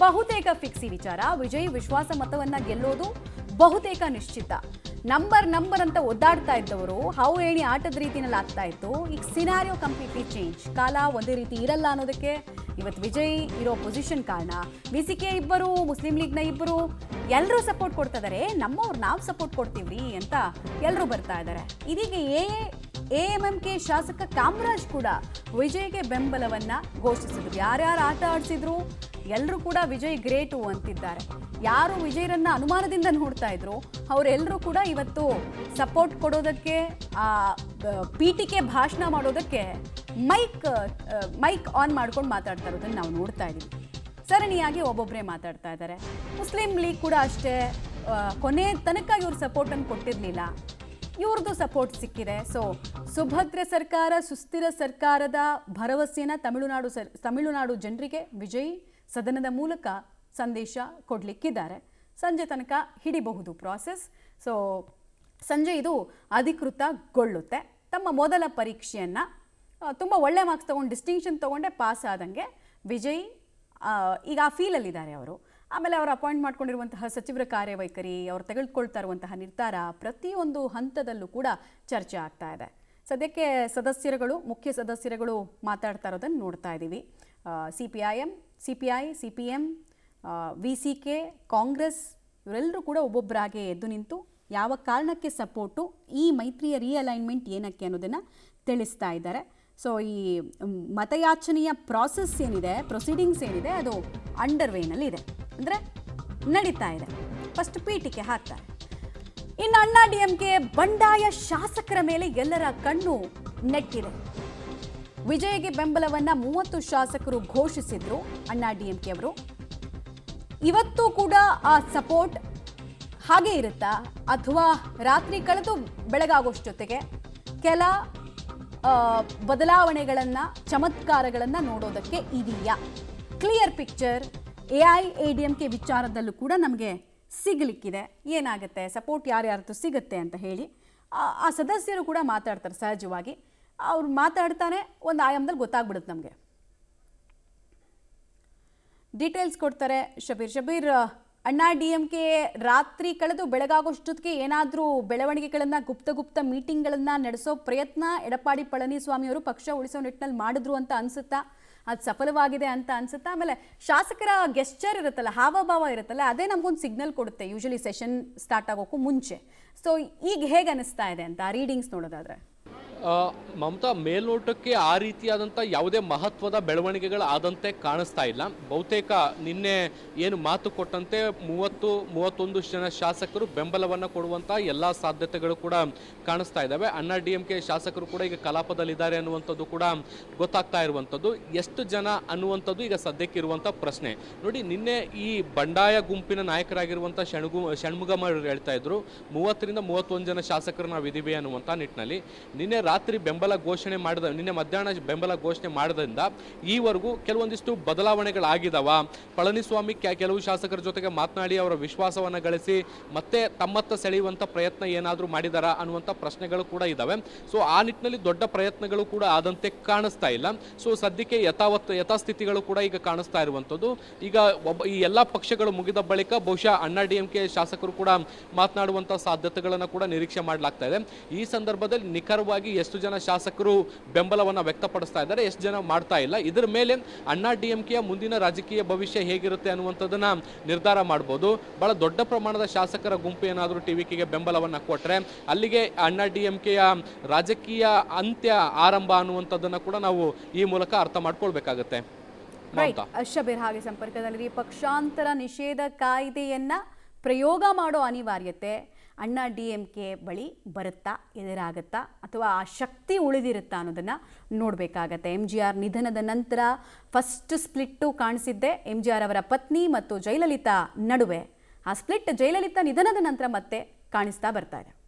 ಬಹುತೇಕ ಫಿಕ್ಸಿ ವಿಚಾರ. ವಿಜಯ್ ವಿಶ್ವಾಸ ಮತವನ್ನ ಗೆಲ್ಲೋದು ಬಹುತೇಕ ನಿಶ್ಚಿತ. ನಂಬರ್ ಅಂತ ಒದ್ದಾಡ್ತಾ ಇದ್ದವರು ಹಾವು ಏಣಿ ಆಟದ ರೀತಿನಲ್ಲಿ ಆಗ್ತಾ ಇತ್ತು. ಈಗ ಸಿನಾರಿಯೋ ಕಂಪ್ಲೀಟ್ಲಿ ಚೇಂಜ್. ಕಾಲ ಒಂದೇ ರೀತಿ ಇರಲ್ಲ ಅನ್ನೋದಕ್ಕೆ ಇವತ್ತು ವಿಜಯ್ ಇರೋ ಪೊಸಿಷನ್ ಕಾರಣ. ವಿಸಿಕೆ ಇಬ್ಬರು, ಮುಸ್ಲಿಂ ಲೀಗ್ನ ಇಬ್ಬರು ಎಲ್ಲರೂ ಸಪೋರ್ಟ್ ಕೊಡ್ತಾ ಇದ್ದಾರೆ. ನಮ್ಮವ್ರು ನಾವು ಸಪೋರ್ಟ್ ಕೊಡ್ತೀವ್ರಿ ಅಂತ ಎಲ್ಲರೂ ಬರ್ತಾ ಇದ್ದಾರೆ. ಇದೀಗ ಎಎಂಎಂಕೆ ಶಾಸಕ ಕಾಮರಾಜ್ ಕೂಡ ವಿಜಯ್ಗೆ ಬೆಂಬಲವನ್ನ ಘೋಷಿಸಿದ್ರು. ಯಾರ್ಯಾರು ಆಟ ಆಡಿಸಿದ್ರು ಎಲ್ಲರೂ ಕೂಡ ವಿಜಯ್ ಗ್ರೇಟು ಅಂತಿದ್ದಾರೆ. ಯಾರು ವಿಜಯರನ್ನ ಅನುಮಾನದಿಂದ ನೋಡ್ತಾ ಇದ್ರು ಅವರೆಲ್ಲರೂ ಕೂಡ ಇವತ್ತು ಸಪೋರ್ಟ್ ಕೊಡೋದಕ್ಕೆ, ಪೀಠಿಕೆ ಭಾಷಣ ಮಾಡೋದಕ್ಕೆ ಮೈಕ್ ಆನ್ ಮಾಡ್ಕೊಂಡು ಮಾತಾಡ್ತಾ ಇರೋದನ್ನು ನಾವು ನೋಡ್ತಾ ಇದ್ದೀವಿ. ಸರಣಿಯಾಗಿ ಒಬ್ಬೊಬ್ಬರೇ ಮಾತಾಡ್ತಾ ಇದ್ದಾರೆ. ಮುಸ್ಲಿಂ ಲೀಗ್ ಕೂಡ ಅಷ್ಟೇ, ಕೊನೆ ತನಕ ಇವ್ರ ಸಪೋರ್ಟನ್ನು ಕೊಟ್ಟಿರಲಿಲ್ಲ, ಇವ್ರದ್ದು ಸಪೋರ್ಟ್ ಸಿಕ್ಕಿದೆ. ಸೊ ಸುಭದ್ರ ಸರ್ಕಾರ, ಸುಸ್ಥಿರ ಸರ್ಕಾರದ ಭರವಸೆಯನ್ನು ತಮಿಳುನಾಡು ಜನರಿಗೆ ವಿಜಯ್ ಸದನದ ಮೂಲಕ ಸಂದೇಶ ಕೊಡಲಿಕ್ಕಿದ್ದಾರೆ. ಸಂಜೆ ತನಕ ಹಿಡಿಬಹುದು ಪ್ರಾಸೆಸ್. ಸೊ ಸಂಜೆ ಇದು ಅಧಿಕೃತಗೊಳ್ಳುತ್ತೆ. ತಮ್ಮ ಮೊದಲ ಪರೀಕ್ಷೆಯನ್ನು ತುಂಬ ಒಳ್ಳೆ ಮಾರ್ಕ್ಸ್ ತೊಗೊಂಡು ಡಿಸ್ಟಿಂಕ್ಷನ್ ತೊಗೊಂಡೆ ಪಾಸ್ ಆದಂಗೆ ವಿಜಯ್ ಈಗ ಆ ಫೀಲಲ್ಲಿದ್ದಾರೆ ಅವರು. ಆಮೇಲೆ ಅವರು ಅಪಾಯಿಂಟ್ ಮಾಡ್ಕೊಂಡಿರುವಂತಹ ಸಚಿವರ ಕಾರ್ಯವೈಖರಿ, ಅವರು ತೆಗೆದುಕೊಳ್ತಾ ಇರುವಂತಹ ನಿರ್ಧಾರ ಪ್ರತಿಯೊಂದು ಹಂತದಲ್ಲೂ ಕೂಡ ಚರ್ಚೆ ಆಗ್ತಾ ಇದೆ. ಸದ್ಯಕ್ಕೆ ಮುಖ್ಯ ಸದಸ್ಯರುಗಳು ಮಾತಾಡ್ತಾ ಇರೋದನ್ನು ನೋಡ್ತಾ ಇದ್ದೀವಿ. ಸಿಪಿಐ, ಸಿಪಿಎಂ, ವಿಸಿಕೆ, ಕಾಂಗ್ರೆಸ್ ಇವರೆಲ್ಲರೂ ಕೂಡ ಒಬ್ಬೊಬ್ಬರಾಗೆ ಎದ್ದು ನಿಂತು ಯಾವ ಕಾರಣಕ್ಕೆ ಸಪೋರ್ಟು, ಈ ಮೈತ್ರಿಯ ರಿಅಲೈನ್ಮೆಂಟ್ ಏನಕ್ಕೆ ಅನ್ನೋದನ್ನು ತಿಳಿಸ್ತಾ ಇದ್ದಾರೆ. ಸೊ ಈ ಮತಯಾಚನೆಯ ಪ್ರೊಸೀಡಿಂಗ್ಸ್ ಏನಿದೆ ಅದು ಅಂಡರ್ ವೇನಲ್ಲಿ ಇದೆ, ಅಂದರೆ ನಡೀತಾ ಇದೆ. ಫಸ್ಟ್ ಪೀಠಿಕೆ ಹಾಕ್ತಾರೆ. ಇನ್ನು ಅಣ್ಣಾ ಡಿಎಂಕೆ ಬಂಡಾಯ ಶಾಸಕರ ಮೇಲೆ ಎಲ್ಲರ ಕಣ್ಣು ನೆಟ್ಟಿದೆ. ವಿಜಯ್ಗೆ ಬೆಂಬಲವನ್ನ 30 ಶಾಸಕರು ಘೋಷಿಸಿದ್ರು ಅಣ್ಣಾ ಡಿಎಂಕೆ ಅವರು. ಇವತ್ತು ಕೂಡ ಆ ಸಪೋರ್ಟ್ ಹಾಗೆ ಇರುತ್ತಾ, ಅಥವಾ ರಾತ್ರಿ ಕಳೆದು ಬೆಳಗಾಗೋಷ್ಟೊತ್ತಿಗೆ ಕೆಲ ಬದಲಾವಣೆಗಳನ್ನು, ಚಮತ್ಕಾರಗಳನ್ನು ನೋಡೋದಕ್ಕೆ ಇದೆಯಾ? ಕ್ಲಿಯರ್ ಪಿಕ್ಚರ್ ಎಐಎಡಿಎಂಕೆ ವಿಚಾರದಲ್ಲೂ ಕೂಡ ನಮಗೆ ಸಿಗಲಿಕ್ಕಿದೆ. ಏನಾಗುತ್ತೆ, ಸಪೋರ್ಟ್ ಯಾರ್ಯಾರ್ದು ಸಿಗುತ್ತೆ ಅಂತ ಹೇಳಿ ಆ ಸದಸ್ಯರು ಕೂಡ ಮಾತಾಡ್ತಾರೆ. ಸಹಜವಾಗಿ ಅವ್ರು ಮಾತಾಡ್ತಾನೆ ಒಂದು ಆಯಾಮದಲ್ಲಿ ಗೊತ್ತಾಗ್ಬಿಡುತ್ತೆ ನಮಗೆ. ಡೀಟೇಲ್ಸ್ ಕೊಡ್ತಾರೆ ಶಬೀರ್. ಅಣ್ಣಾ ಡಿಎಂಕೆ ರಾತ್ರಿ ಕಳೆದು ಬೆಳಗಾಗೋಷ್ಟೊತ್ತಿಗೆ ಏನಾದರೂ ಬೆಳವಣಿಗೆಗಳನ್ನು, ಗುಪ್ತ ಮೀಟಿಂಗ್ಗಳನ್ನು ನಡೆಸೋ ಪ್ರಯತ್ನ ಎಡಪ್ಪಾಡಿ ಪಳನಿಸ್ವಾಮಿ ಅವರು ಪಕ್ಷ ಉಳಿಸೋ ನಿಟ್ಟಿನಲ್ಲಿ ಮಾಡಿದ್ರು ಅಂತ ಅನ್ಸುತ್ತಾ? ಅದು ಸಫಲವಾಗಿದೆ ಅಂತ ಅನ್ಸುತ್ತಾ? ಆಮೇಲೆ ಶಾಸಕರ ಗೆಸ್ಚರ್ ಇರುತ್ತಲ್ಲ, ಹಾವಭಾವ ಇರುತ್ತಲ್ಲ, ಅದೇ ನಮಗೊಂದು ಸಿಗ್ನಲ್ ಕೊಡುತ್ತೆ ಯೂಶಲಿ ಸೆಷನ್ ಸ್ಟಾರ್ಟ್ ಆಗೋಕ್ಕೂ ಮುಂಚೆ. ಸೊ ಈಗ ಹೇಗೆ ಅನಿಸ್ತಾ ಇದೆ ಅಂತ ರೀಡಿಂಗ್ಸ್ ನೋಡೋದಾದ್ರೆ? ಮಮತಾ, ಮೇಲ್ನೋಟಕ್ಕೆ ಆ ರೀತಿಯಾದಂಥ ಯಾವುದೇ ಮಹತ್ವದ ಬೆಳವಣಿಗೆಗಳಾದಂತೆ ಕಾಣಿಸ್ತಾ ಇಲ್ಲ. ಬಹುತೇಕ ನಿನ್ನೆ ಏನು ಮಾತು ಕೊಟ್ಟಂತೆ 30-31 ಜನ ಶಾಸಕರು ಬೆಂಬಲವನ್ನು ಕೊಡುವಂಥ ಎಲ್ಲ ಸಾಧ್ಯತೆಗಳು ಕೂಡ ಕಾಣಿಸ್ತಾ ಇದ್ದಾವೆ. ಅಣ್ಣಾ ಡಿಎಂಕೆ ಶಾಸಕರು ಕೂಡ ಈಗ ಕಲಾಪದಲ್ಲಿದ್ದಾರೆ ಅನ್ನುವಂಥದ್ದು ಕೂಡ ಗೊತ್ತಾಗ್ತಾ ಇರುವಂಥದ್ದು. ಎಷ್ಟು ಜನ ಅನ್ನುವಂಥದ್ದು ಈಗ ಸದ್ಯಕ್ಕೆ ಇರುವಂಥ ಪ್ರಶ್ನೆ. ನೋಡಿ, ನಿನ್ನೆ ಈ ಬಂಡಾಯ ಗುಂಪಿನ ನಾಯಕರಾಗಿರುವಂಥ ಷಣ್ಮುಗಮ್ ಅವರು ಹೇಳ್ತಾ ಇದ್ರು 30-31 ಜನ ಶಾಸಕರು ನಾವಿದ್ದೀವಿ ಅನ್ನುವಂಥ ನಿಟ್ಟಿನಲ್ಲಿ. ನಿನ್ನೆ ರಾತ್ರಿ ನಿನ್ನೆ ಮಧ್ಯಾಹ್ನ ಬೆಂಬಲ ಘೋಷಣೆ ಮಾಡೋದ್ರಿಂದ ಈವರೆಗೂ ಕೆಲವೊಂದಿಷ್ಟು ಬದಲಾವಣೆಗಳಾಗಿದ್ದಾವ. ಪಳನಿಸ್ವಾಮಿ ಕೆಲವು ಶಾಸಕರ ಜೊತೆಗೆ ಮಾತನಾಡಿ ಅವರ ವಿಶ್ವಾಸವನ್ನು ಗಳಿಸಿ ಮತ್ತೆ ತಮ್ಮತ್ತ ಸೆಳೆಯುವಂಥ ಪ್ರಯತ್ನ ಏನಾದರೂ ಮಾಡಿದಾರಾ ಅನ್ನುವಂಥ ಪ್ರಶ್ನೆಗಳು ಕೂಡ ಇದ್ದಾವೆ. ಸೊ ಆ ನಿಟ್ಟಿನಲ್ಲಿ ದೊಡ್ಡ ಪ್ರಯತ್ನಗಳು ಕೂಡ ಆದಂತೆ ಕಾಣಿಸ್ತಾ ಇಲ್ಲ. ಸೊ ಸದ್ಯಕ್ಕೆ ಯಥಾಸ್ಥಿತಿಗಳು ಕೂಡ ಈಗ ಕಾಣಿಸ್ತಾ ಇರುವಂಥದ್ದು. ಈಗ ಈ ಎಲ್ಲ ಪಕ್ಷಗಳು ಮುಗಿದ ಬಳಿಕ ಬಹುಶಃ ಅಣ್ಣಾ ಡಿಎಂಕೆ ಶಾಸಕರು ಕೂಡ ಮಾತನಾಡುವಂಥ ಸಾಧ್ಯತೆಗಳನ್ನು ಕೂಡ ನಿರೀಕ್ಷೆ ಮಾಡಲಾಗ್ತಾ ಇದೆ. ಈ ಸಂದರ್ಭದಲ್ಲಿ ನಿಖರವಾಗಿ ಎಷ್ಟು ಜನ ಶಾಸಕರು ಬೆಂಬಲವನ್ನು ವ್ಯಕ್ತಪಡಿಸ್ತಾ ಇದ್ದಾರೆ, ಎಷ್ಟು ಜನ ಮಾಡ್ತಾ ಇಲ್ಲ, ಇದರ ಮೇಲೆ ಅಣ್ಣಾ ಡಿಎಂಕೆಯ ಮುಂದಿನ ರಾಜಕೀಯ ಭವಿಷ್ಯ ಹೇಗಿರುತ್ತೆ ಅನ್ನುವಂಥದ್ದನ್ನ ನಿರ್ಧಾರ ಮಾಡ್ಬೋದು. ಬಹಳ ದೊಡ್ಡ ಪ್ರಮಾಣದ ಶಾಸಕರ ಗುಂಪು ಏನಾದರೂ ಟಿವಿಕೆಗೆ ಬೆಂಬಲವನ್ನು ಕೊಟ್ಟರೆ ಅಲ್ಲಿಗೆ ಅಣ್ಣಾ ಡಿಎಂಕೆಯ ರಾಜಕೀಯ ಅಂತ್ಯ ಆರಂಭ ಅನ್ನುವಂಥದ್ದನ್ನ ಕೂಡ ನಾವು ಈ ಮೂಲಕ ಅರ್ಥ ಮಾಡ್ಕೊಳ್ಬೇಕಾಗತ್ತೆ. ಶಬೀರ್, ಹಾಗೆ ಸಂಪರ್ಕದಲ್ಲಿ ಪಕ್ಷಾಂತರ ನಿಷೇಧ ಕಾಯ್ದೆಯನ್ನ ಪ್ರಯೋಗ ಮಾಡೋ ಅನಿವಾರ್ಯತೆ ಅಣ್ಣಾ ಡಿಎಂಕೆ ಬಳಿ ಬರುತ್ತಾ, ಎದುರಾಗುತ್ತಾ, ಅಥವಾ ಆ ಶಕ್ತಿ ಉಳಿದಿರುತ್ತಾ ಅನ್ನೋದನ್ನು ನೋಡಬೇಕಾಗತ್ತೆ. MGR ನಿಧನದ ನಂತರ ಫಸ್ಟ್ ಸ್ಪ್ಲಿಟ್ಟು ಕಾಣಿಸಿದ್ದೆ MGR ಅವರ ಪತ್ನಿ ಮತ್ತು ಜಯಲಲಿತಾ ನಡುವೆ. ಆ ಸ್ಪ್ಲಿಟ್ ಜಯಲಲಿತಾ ನಿಧನದ ನಂತರ ಮತ್ತೆ ಕಾಣಿಸ್ತಾ ಬರ್ತಾ ಇದೆ.